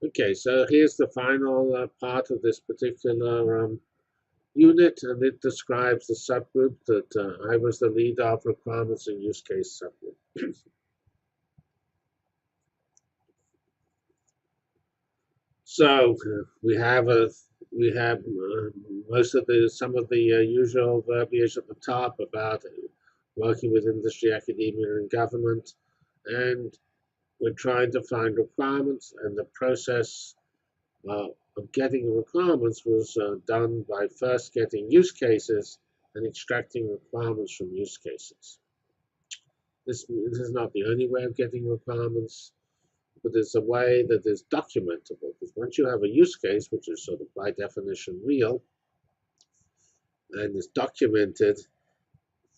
Okay, so here's the final part of this particular unit, and it describes the subgroup that I was the lead of, requirements and use case subgroup. So we have most of the some of the usual verbiage at the top about working with industry, academia, and government, and we're trying to find requirements, and the process uh, of getting the requirements was done by first getting use cases and extracting requirements from use cases. This is not the only way of getting requirements, but it's a way that is documentable. Because once you have a use case, which is sort of by definition real and is documented,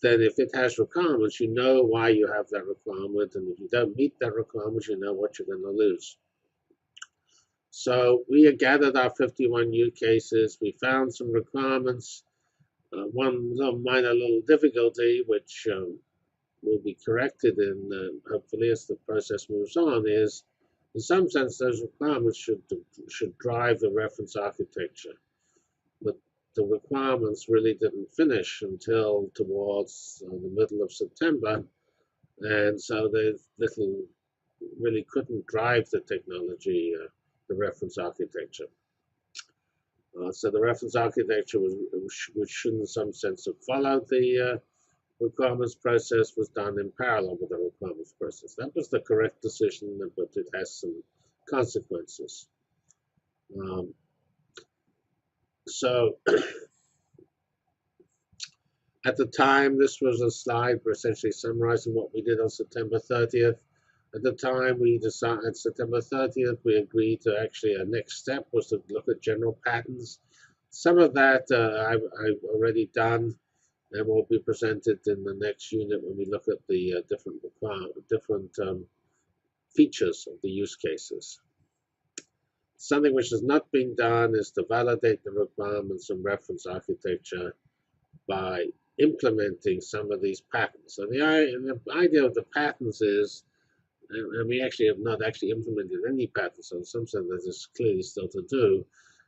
then if it has requirements, you know why you have that requirement, and if you don't meet that requirement, you know what you're going to lose. So we gathered our 51 use cases. We found some requirements. One little minor little difficulty, which will be corrected in hopefully as the process moves on, is in some sense those requirements should drive the reference architecture, but the requirements really didn't finish until towards the middle of September, and so they little really couldn't drive the technology, the reference architecture. So the reference architecture which should in some sense have followed the requirements process, was done in parallel with the requirements process. That was the correct decision, but it has some consequences. Um, so at the time, this was a slide for essentially summarizing what we did on September 30th. At the time, we decided at September 30th, we agreed to actually a next step was to look at general patterns. Some of that I've already done and will be presented in the next unit when we look at the different features of the use cases. Something which has not been done is to validate the requirements and reference architecture by implementing some of these patterns. So the idea of the patterns is, and we actually have not actually implemented any patterns, so in some sense that is clearly still to do,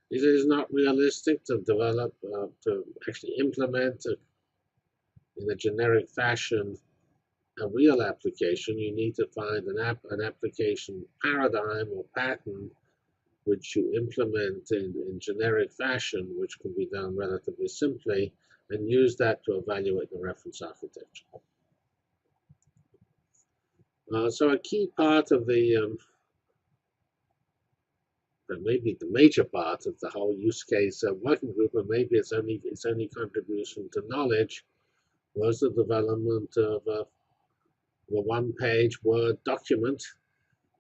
is it is not realistic to develop, to actually implement in a generic fashion a real application. You need to find an application paradigm or pattern which you implement in generic fashion, which can be done relatively simply, and use that to evaluate the reference architecture. So a key part of the, maybe the major part of the whole use case working group, and maybe its only contribution to knowledge, was the development of a one-page Word document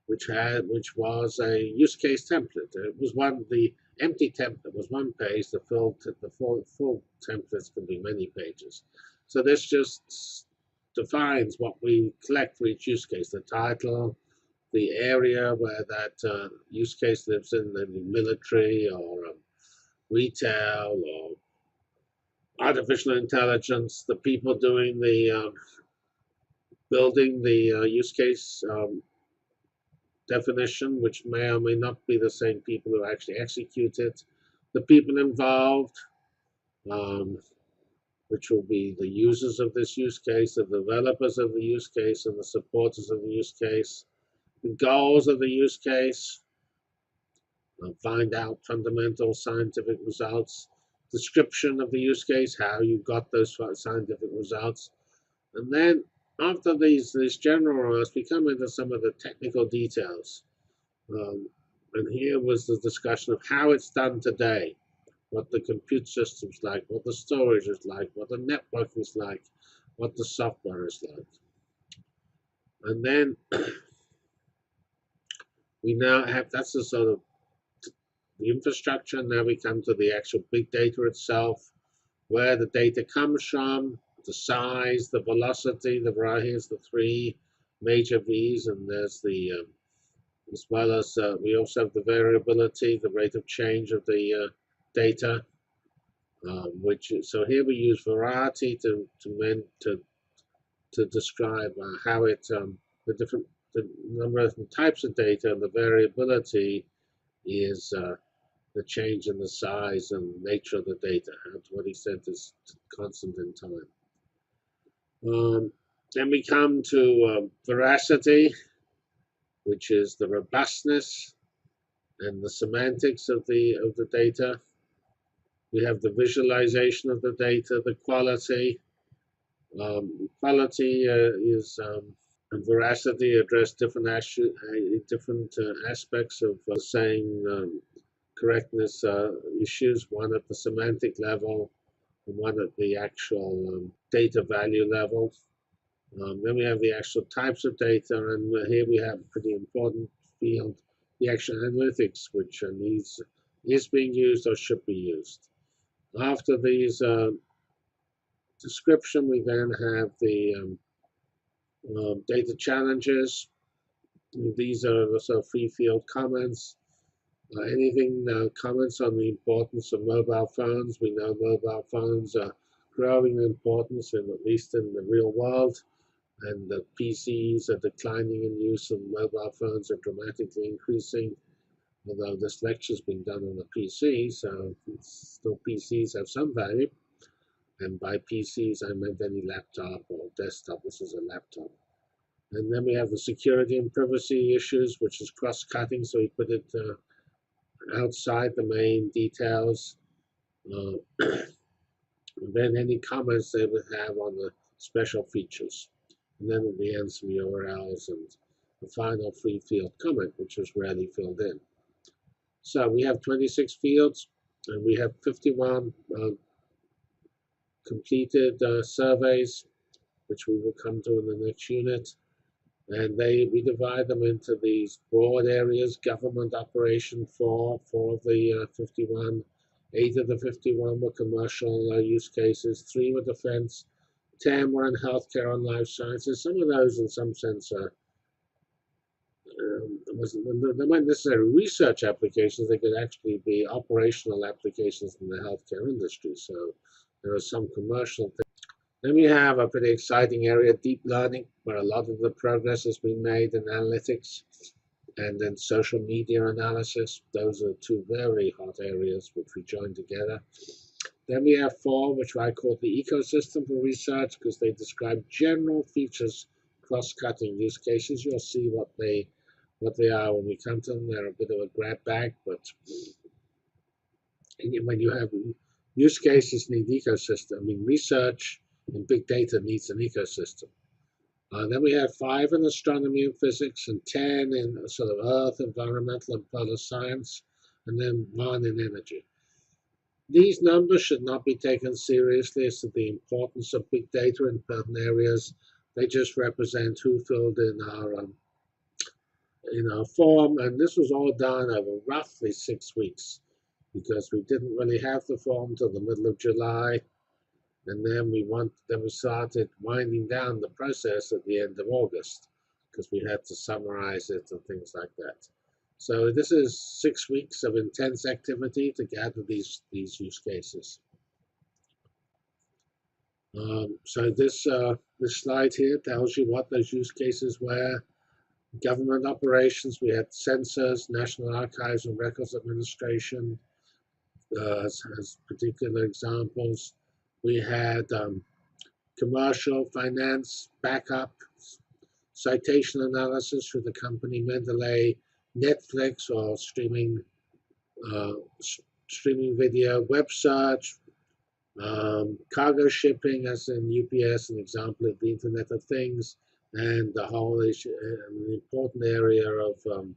which was a use case template. It was the empty template was one page. The full templates can be many pages. So this just defines what we collect for each use case: the title, the area where that use case lives in, the military or retail or artificial intelligence, the people doing the building the use case definition, which may or may not be the same people who actually execute it, the people involved, um, which will be the users of this use case, the developers of the use case, and the supporters of the use case, the goals of the use case, find out fundamental scientific results, description of the use case, how you got those scientific results, and then after these general remarks, we come into some of the technical details. Um, and here was the discussion of how it's done today, what the compute system's like, what the storage is like, what the network is like, what the software is like. And then we now have, that's the sort of the infrastructure. Now we come to the actual big data itself, where the data comes from, the size, the velocity, the variety. Here's the three major V's, and there's the as well as we also have the variability, the rate of change of the data, which so here we use variety to describe how it the different the number of types of data and the variability is the change in the size and nature of the data, and to what extent is constant in time. Then we come to veracity, which is the robustness and the semantics of the data. We have the visualization of the data, the quality. Quality is and veracity address different aspects of saying correctness issues, one at the semantic level and one at the actual data value level. Then we have the actual types of data, and here we have a pretty important field, the actual analytics, which is being used or should be used. After these description, we then have the data challenges. These are also free field comments. Anything comments on the importance of mobile phones? We know mobile phones are growing in importance, at least in the real world, and the PCs are declining in use, and mobile phones are dramatically increasing. Although this lecture's been done on a PC, so still PCs have some value. And by PCs, I meant any laptop or desktop. This is a laptop. And then we have the security and privacy issues, which is cross-cutting, so we put it outside the main details. And then any comments they would have on the special features. And then at the end, some URLs and the final free field comment, which was rarely filled in. So we have 26 fields, and we have 51 completed surveys, which we will come to in the next unit. And we divide them into these broad areas: government operation, four of the 51, 8 of the 51 were commercial use cases, 3 were defense, 10 were in healthcare and life sciences. Some of those, in some sense, they weren't necessarily research applications. They could actually be operational applications in the healthcare industry. So there are some commercial things. Then we have a pretty exciting area, deep learning, where a lot of the progress has been made in analytics, and then social media analysis. Those are 2 very hot areas which we join together. Then we have 4, which I call the ecosystem for research, because they describe general features, cross-cutting use cases. You'll see what they are when we come to them. They're a bit of a grab bag, but when you have use cases need ecosystem. I mean, research in big data needs an ecosystem. Then we have 5 in astronomy and physics, and 10 in sort of earth, environmental, and polar science, and then 1 in energy. These numbers should not be taken seriously as to the importance of big data in certain areas. They just represent who filled in our form, and this was all done over roughly 6 weeks, because we didn't really have the form till the middle of July. And then we started winding down the process at the end of August, because we had to summarize it and things like that. So this is 6 weeks of intense activity to gather these use cases. So this slide here tells you what those use cases were. Government operations, we had sensors, National Archives and Records Administration as particular examples. We had commercial, finance, backup, citation analysis for the company Mendeley, Netflix or streaming video, web search, cargo shipping, as in UPS, an example of the Internet of Things, and the whole issue, an important area of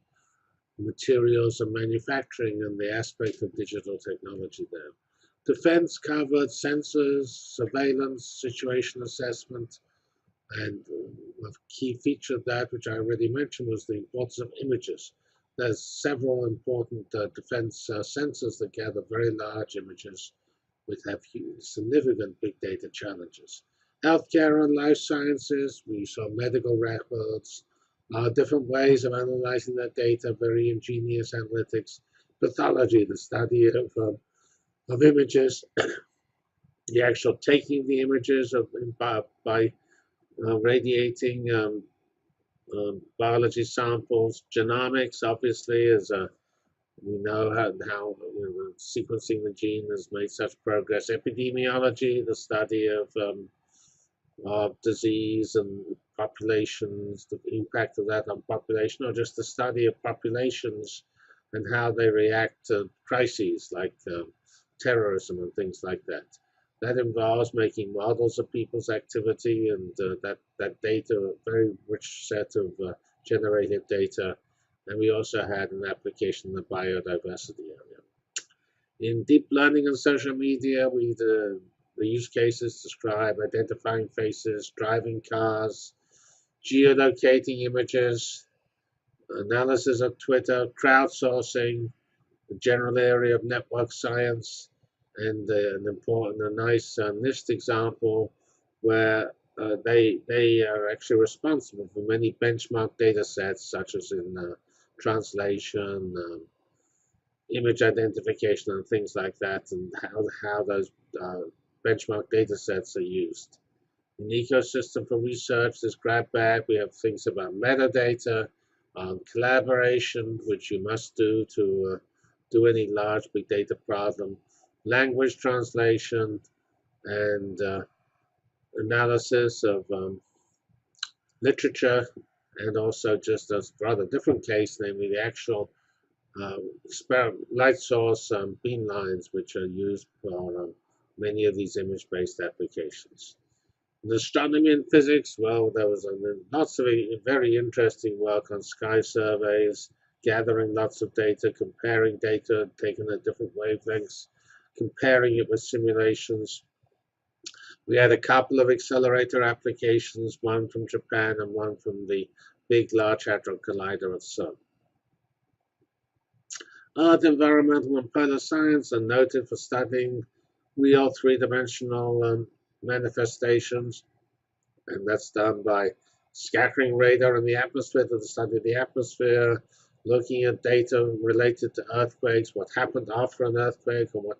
materials and manufacturing and the aspect of digital technology there. Defense covered sensors, surveillance, situation assessment, and a key feature of that, which I already mentioned, was the importance of images. There's several important defense sensors that gather very large images, which have significant big data challenges. Healthcare and life sciences, we saw medical records, different ways of analyzing that data, very ingenious analytics. Pathology, the study of images, the actual taking the images by radiating biology samples. Genomics, obviously, is a We know how sequencing the gene has made such progress. Epidemiology, the study of disease and populations, the impact of that on population, or just the study of populations and how they react to crises like terrorism and things like that. That involves making models of people's activity, and that data, a very rich set of generated data. And we also had an application in the biodiversity area. In deep learning and social media, the use cases describe identifying faces, driving cars, geolocating images, analysis of Twitter, crowdsourcing, the general area of network science, and a nice NIST example where they are actually responsible for many benchmark data sets, such as in translation, image identification, and things like that, and how those benchmark data sets are used. In ecosystem for research, there's GrabBag. We have things about metadata, collaboration, which you must do to do any large big data problem, language translation, and analysis of literature, and also just a rather different case, namely the actual light source beamlines, which are used for many of these image-based applications. In astronomy and physics, well, there was lots of very interesting work on sky surveys, gathering lots of data, comparing data taken at different wavelengths, comparing it with simulations. We had a couple of accelerator applications, one from Japan and one from the big Large Hadron Collider at CERN. Earth, environmental, and polar science are noted for studying real three-dimensional manifestations, and that's done by scattering radar in the atmosphere to study the atmosphere, looking at data related to earthquakes, what happened after an earthquake, or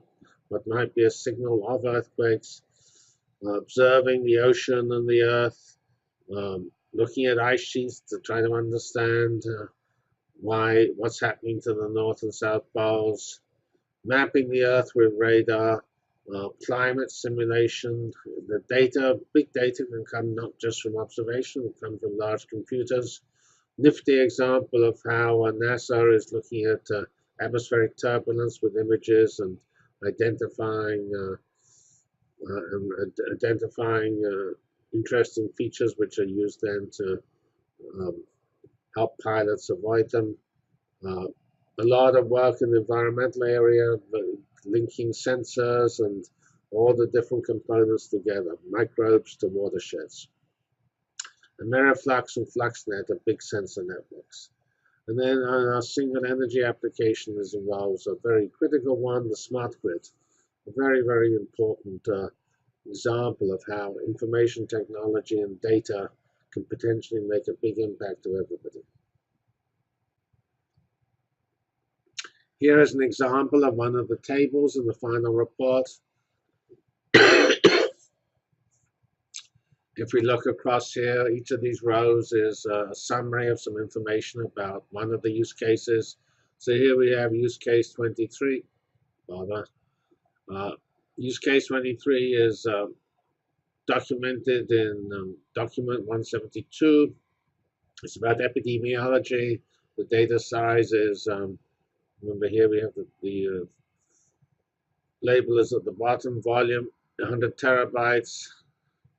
what might be a signal of earthquakes, observing the ocean and the earth, looking at ice sheets to try to understand what's happening to the North and South Poles, mapping the Earth with radar, climate simulation. The data, big data, can come not just from observation, it can come from large computers. Nifty example of how NASA is looking at atmospheric turbulence with images and identifying interesting features which are used then to help pilots avoid them. A lot of work in the environmental area, linking sensors and all the different components together, microbes to watersheds. Ameriflux and FluxNet are big sensor networks. And then our single energy application involves a very critical one, the smart grid, a very, very important example of how information technology and data can potentially make a big impact to everybody. Here is an example of one of the tables in the final report. If we look across here, each of these rows is a summary of some information about one of the use cases. So here we have use case 23. Use case 23 is documented in document 172. It's about epidemiology. The data size is, remember here we have the label is at the bottom, volume, 100 terabytes.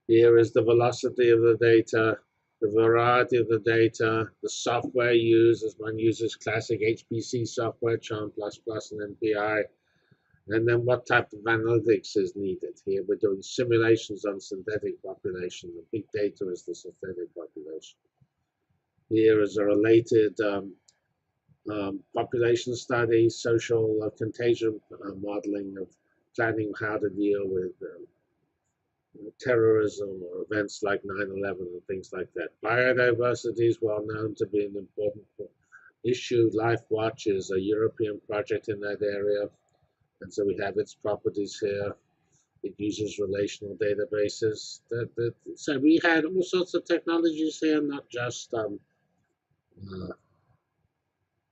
Here is the velocity of the data, the variety of the data, the software used, as one uses classic HPC software, Charm++ and MPI, and then what type of analytics is needed. Here we're doing simulations on synthetic population. The big data is the synthetic population. Here is a related population study, social contagion modeling of planning how to deal with terrorism or events like 9/11 and things like that. Biodiversity is well known to be an important issue. LifeWatch is a European project in that area, and so we have its properties here. It uses relational databases. So we had all sorts of technologies here, not just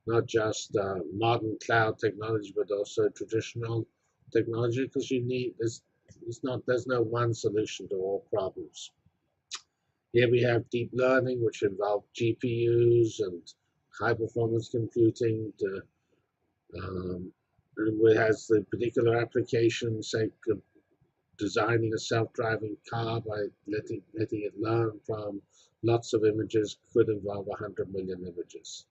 not just modern cloud technology, but also traditional technology, because there's no one solution to all problems. Here we have deep learning, which involves GPUs and high performance computing. It has the particular application, say, designing a self-driving car by letting it learn from lots of images, could involve 100 million images.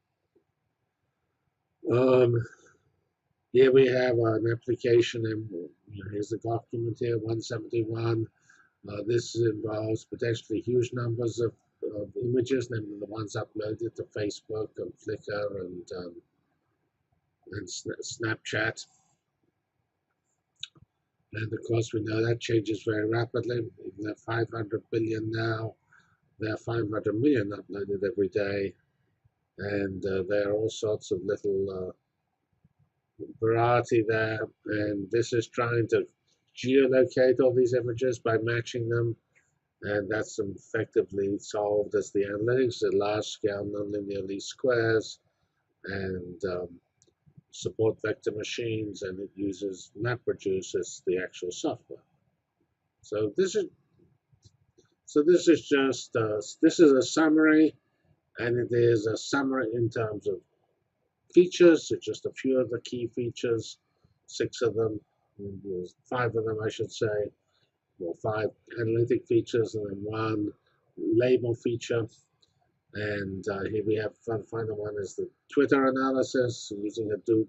Here we have an application, and here's the document here, 171. This involves potentially huge numbers of images, namely the ones uploaded to Facebook and Flickr and Snapchat. And of course, we know that changes very rapidly. There are 500 billion now. There are 500 million uploaded every day. And there are all sorts of little variety there. And this is trying to geolocate all these images by matching them. And that's effectively solved as the analytics, the large-scale nonlinear least squares, and support vector machines, and it uses MapReduce as the actual software. So this is just this is a summary, and it is a summary in terms of features. So just a few of the key features, 6 of them, 5 of them, I should say. Well, 5 analytic features and then 1 label feature. And here we have the final one is the Twitter analysis using Hadoop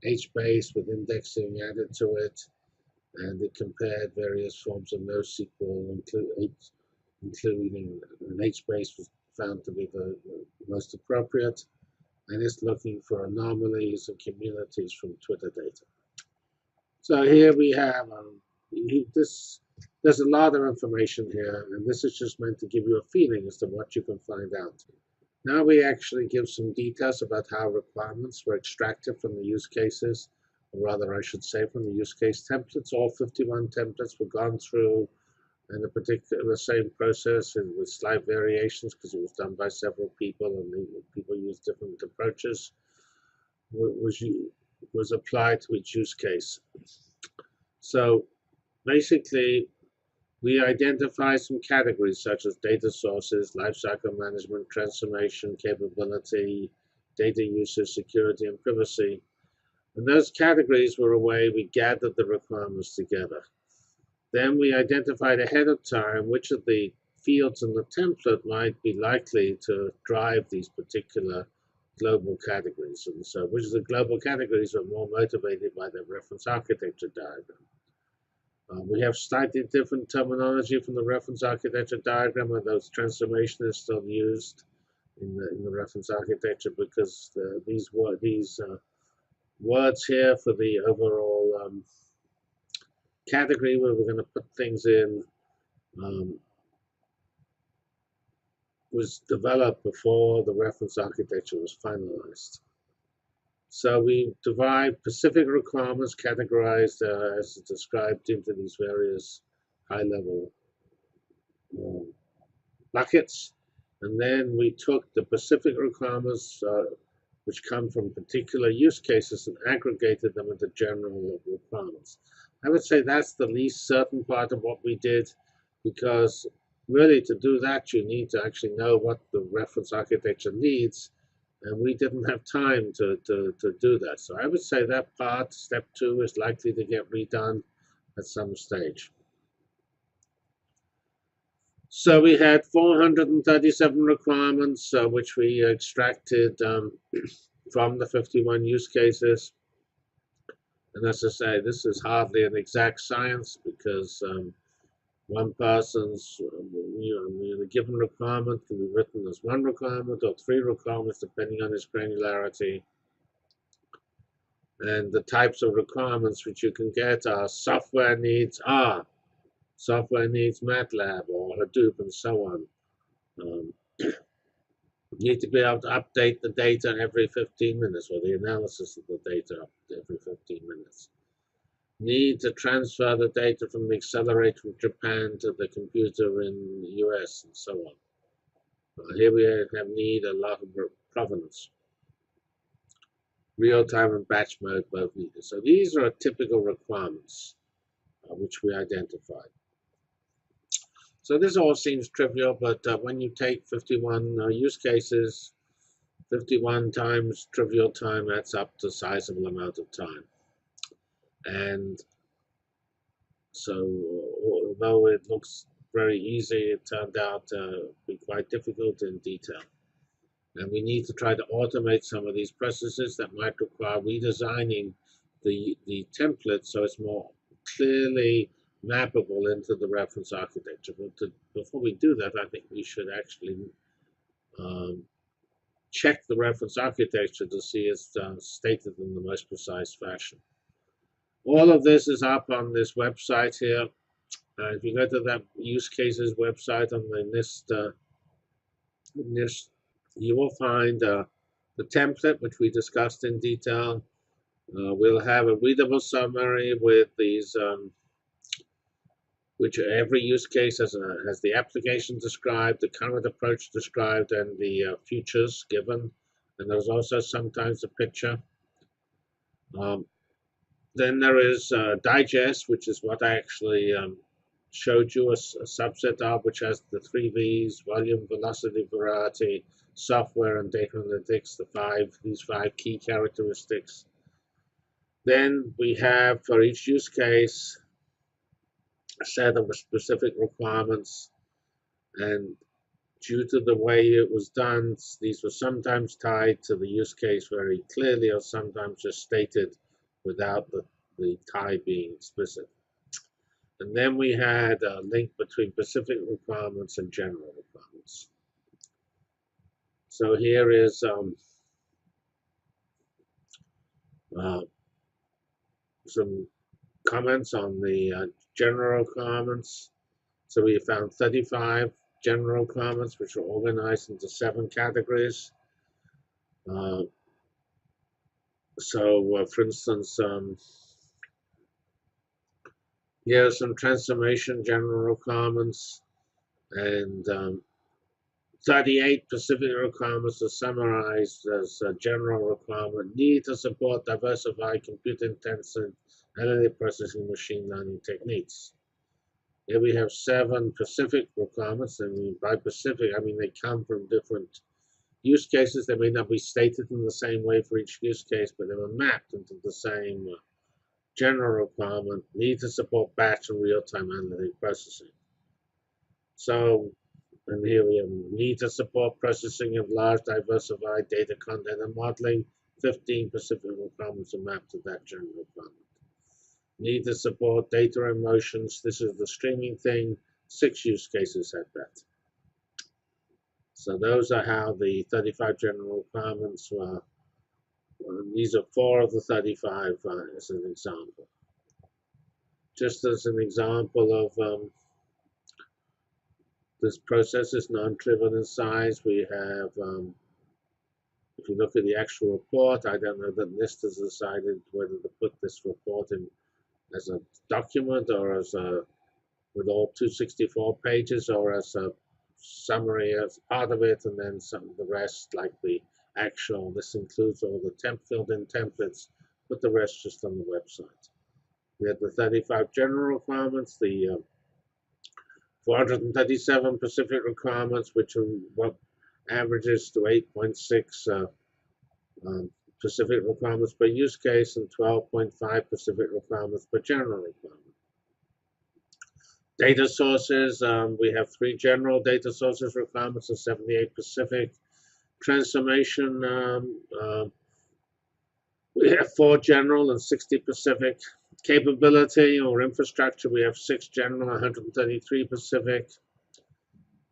HBase with indexing added to it. And it compared various forms of NoSQL, including an HBase was found to be the most appropriate. And it's looking for anomalies and communities from Twitter data. So here we have this. There's a lot of information here, and this is just meant to give you a feeling as to what you can find out. Now we actually give some details about how requirements were extracted from the use cases, or rather I should say from the use case templates. All 51 templates were gone through in a particular same process and with slight variations because it was done by several people and people used different approaches, was applied to each use case. So basically, we identify some categories such as data sources, lifecycle management, transformation, capability, data usage, security, and privacy. And those categories were a way we gathered the requirements together. Then we identified ahead of time which of the fields in the template might be likely to drive these particular global categories. And so which of the global categories are more motivated by the reference architecture diagram. We have slightly different terminology from the reference architecture diagram, although transformation is still used in the reference architecture because these words here for the overall category where we're going to put things in was developed before the reference architecture was finalized. So we divide specific requirements categorized as described into these various high-level buckets. And then we took the specific requirements which come from particular use cases and aggregated them into general requirements. I would say that's the least certain part of what we did, because really to do that you need to actually know what the reference architecture needs. And we didn't have time to do that. So I would say that part, step 2, is likely to get redone at some stage. So we had 437 requirements, which we extracted from the 51 use cases. And as I say, this is hardly an exact science because one person's a given requirement can be written as 1 requirement or 3 requirements depending on its granularity. And the types of requirements which you can get are software needs R, software needs MATLAB or Hadoop, and so on. You need to be able to update the data every 15 minutes, or the analysis of the data every 15 minutes. Need to transfer the data from the accelerator from Japan to the computer in the US, and so on. Here we have need a lot of provenance. real-time and batch mode both needed. So these are typical requirements which we identified. So this all seems trivial, but when you take 51 use cases, 51 times trivial time, that's up to a sizable amount of time. And so although it looks very easy, it turned out to be quite difficult in detail. And we need to try to automate some of these processes that might require redesigning the template so it's more clearly mappable into the reference architecture. But before we do that, I think we should actually check the reference architecture to see it's stated in the most precise fashion. All of this is up on this website here. If you go to that use cases website on the NIST, you will find the template, which we discussed in detail. We'll have a readable summary with these, which every use case has the application described, the current approach described, and the futures given. And there's also sometimes a picture. Then there is digest, which is what I actually showed you a subset of, which has the 3 V's: volume, velocity, variety, software, and data analytics, these five key characteristics. Then we have, for each use case, a set of specific requirements, and due to the way it was done, these were sometimes tied to the use case very clearly, or sometimes just stated without the tie being explicit. And then we had a link between specific requirements and general requirements. So here is some comments on the general requirements. So we found 35 general requirements, which are organized into 7 categories. For instance, here are some transformation general requirements, and 38 specific requirements are summarized as a general requirement: need to support diversified compute-intensive analytic processing machine learning techniques. Here we have 7 specific requirements, and by specific, I mean they come from different use cases. They may not be stated in the same way for each use case, but they were mapped into the same general requirement: need to support batch and real-time analytic processing. So, and here we have need to support processing of large diversified data content and modeling. 15 specific requirements are mapped to that general requirement. Need to support data and motions. This is the streaming thing. 6 use cases have that. So those are how the 35 general requirements were. These are 4 of the 35 as an example. Just as an example of this process is non-trivial in size, we have, if you look at the actual report, I don't know that NIST has decided whether to put this report in as a document or as with all 264 pages, or as a summary as part of it, and then some of the rest, like the actual. This includes all the filled-in templates, but the rest just on the website. We have the 35 general requirements, the 437 specific requirements, which are what averages to 8.6 specific requirements per use case, and 12.5 specific requirements per general requirement. Data sources, we have 3 general data sources requirements and 78 specific. Transformation, we have 4 general and 60 specific. Capability or infrastructure, we have 6 general, 133 specific.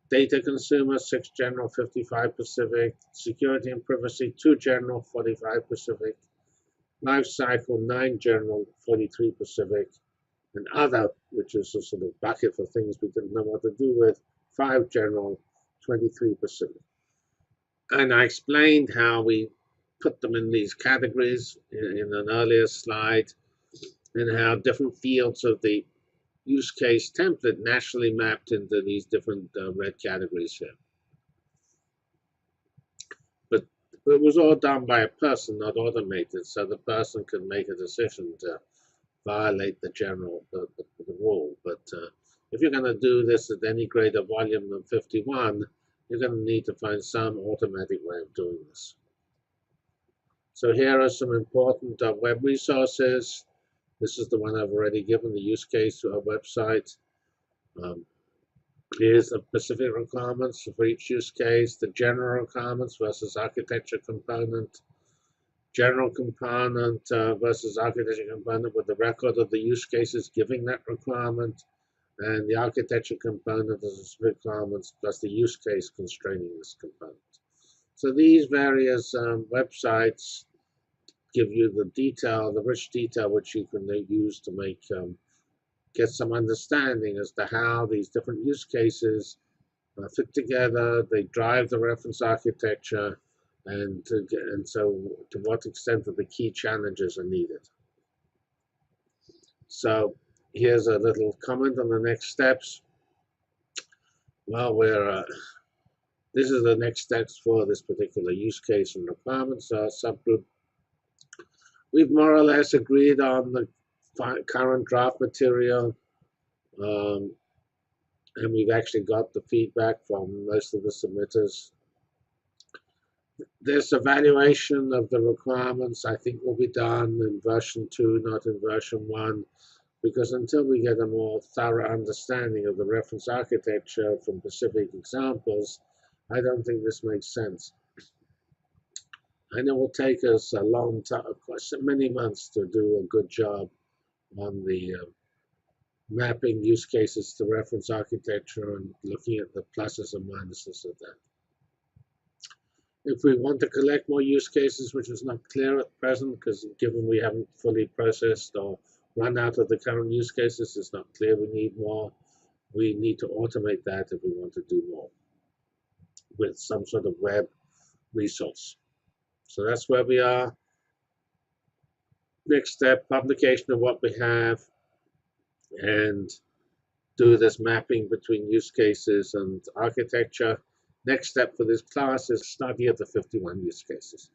Data consumer, 6 general, 55 specific. Security and privacy, 2 general, 45 specific. Life cycle, 9 general, 43 specific. And other, which is a sort of bucket for things we didn't know what to do with, 5 general, 23 specific. And I explained how we put them in these categories in an earlier slide, and how different fields of the use case template naturally mapped into these different red categories here. But But it was all done by a person, not automated, so the person could make a decision to violate the the rule. But if you're going to do this at any greater volume than 51, you're going to need to find some automatic way of doing this. So here are some important web resources. This is the one I've already given, the use case website. Here's the specific requirements for each use case, the general requirements versus architecture component, general component versus architecture component with the record of the use cases giving that requirement, and the architecture component of the specific requirements plus the use case constraining this component. So these various websites give you the detail, the rich detail, which you can use to make get some understanding as to how these different use cases fit together. They drive the reference architecture, and so to what extent are the key challenges are needed. So here's a little comment on the next steps. Well, this is the next steps for this particular use case and requirements subgroup. We've more or less agreed on the current draft material, and we've actually got the feedback from most of the submitters. This evaluation of the requirements, I think, will be done in version 2, not in version 1, because until we get a more thorough understanding of the reference architecture from specific examples, I don't think this makes sense. And it will take us a long time, of course, many months to do a good job on the mapping use cases to reference architecture and looking at the pluses and minuses of that. If we want to collect more use cases, which is not clear at present, because given we haven't fully processed or run out of the current use cases, it's not clear we need more. We need to automate that if we want to do more with some sort of web resource. So that's where we are. Next step, publication of what we have, and do this mapping between use cases and architecture. Next step for this class is study of the 51 use cases.